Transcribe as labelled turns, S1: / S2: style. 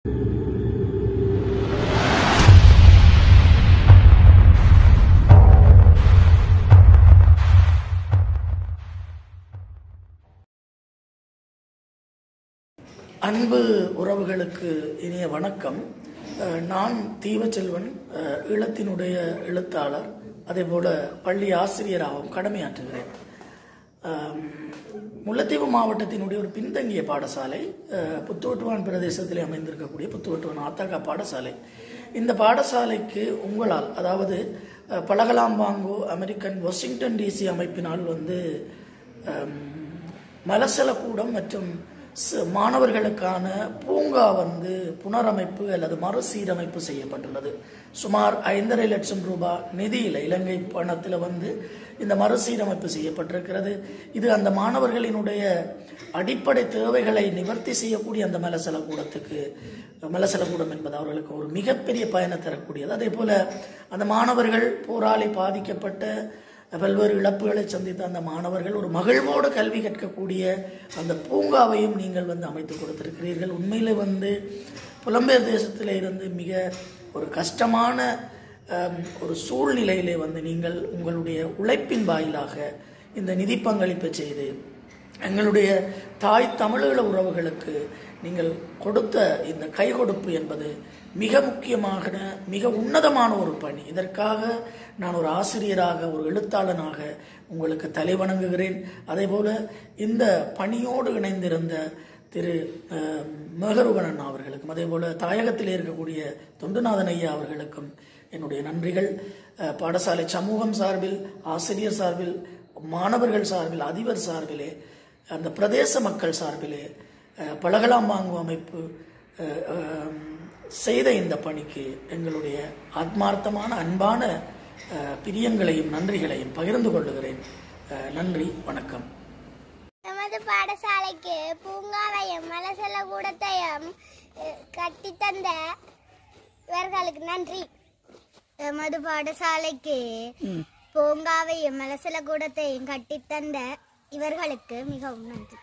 S1: அன்பு உறவுகளுக்கு இனிய வணக்கம். நான் தீவச்செல்வன், ஈழத்தினுடைய எழுத்தாளர், அதேபோல பள்ளி ஆசிரியராகவும் கடமையாற்றுகிறேன். முல்லைத்தீவு மாவட்டத்தினுடைய ஒரு பின்தங்கிய பாடசாலை, புத்துவட்டுவான் பிரதேசத்தில் அமைந்திருக்கக்கூடிய புத்துவட்டுவான் ஆத்தாக்கா பாடசாலை. இந்த பாடசாலைக்கு உங்களால், அதாவது பழகலாம்பாங்கோ அமெரிக்கன் வாஷிங்டன் டிசி அமைப்பினால் மலசலக்கூடம் மற்றும் மாணவர்களுக்கான பூங்கா புனரமைப்பு அல்லது மறுசீரமைப்பு செய்யப்பட்டுள்ளது. சுமார் 5.5 லட்சம் ரூபாய் நிதியில், இலங்கை பணத்தில் இந்த மறுசீரமைப்பு செய்யப்பட்டிருக்கிறது. இது அந்த மாணவர்களினுடைய அடிப்படை தேவைகளை நிவர்த்தி செய்யக்கூடிய அந்த மலசலக்கூடம் என்பது அவர்களுக்கு ஒரு மிகப்பெரிய பயனை தரக்கூடியது. அதே போல அந்த மாணவர்கள் போராளி பாதிக்கப்பட்ட பல்வேறு இழப்புகளை சந்தித்த அந்த மாணவர்கள் ஒரு மகிழ்வோடு கல்வி கற்கக்கூடிய அந்த பூங்காவையும் நீங்கள் அமைத்து கொடுத்திருக்கிறீர்கள். உண்மையிலே புலம்பெயர் தேசத்தில் இருந்து மிக ஒரு கஷ்டமான ஒரு சூழ்நிலையிலே நீங்கள் உங்களுடைய உழைப்பின் வாயிலாக இந்த நிதி பங்களிப்பை செய்து எங்களுடைய தாய் தமிழீழ உறவுகளுக்கு நீங்கள் கொடுத்த இந்த கை கொடுப்பு என்பது மிக முக்கியமான, மிக உன்னதமான ஒரு பணி. இதற்காக நான் ஒரு ஆசிரியராக, ஒரு எழுத்தாளனாக உங்களுக்கு தலை வணங்குகிறேன். அதே போல இந்த பணியோடு இணைந்திருந்த திரு மேகருவன் அண்ணா அவர்களுக்கும், அதே போல தாயகத்தில் இருக்கக்கூடிய தொண்டுநாதன் ஐயா அவர்களுக்கும் என்னுடைய நன்றிகள். பாடசாலை சமூகம் சார்பில், ஆசிரியர் சார்பில், மாணவர்கள் சார்பில், அதிபர் சார்பிலே, அந்த பிரதேச மக்கள் சார்பிலே, பழகலாம்பாங்கோ அமைப்பு செய்த இந்த பணிக்கு எங்களுடைய ஆத்மார்த்தமான அன்பான பிரியங்களையும் நன்றிகளையும் பகிர்ந்து கொள்ளுகிறேன். நன்றி, வணக்கம்.
S2: நமது பாடசாலைக்கு பூங்காவையும் மலசலக்கூடத்தையும் கட்டித்தந்த இவர்களுக்கு நன்றி. நமது பாடசாலைக்கு பூங்காவையும் மலசலக்கூடத்தையும் கட்டித்தந்த இவர்களுக்கு மிகவும் நன்றி.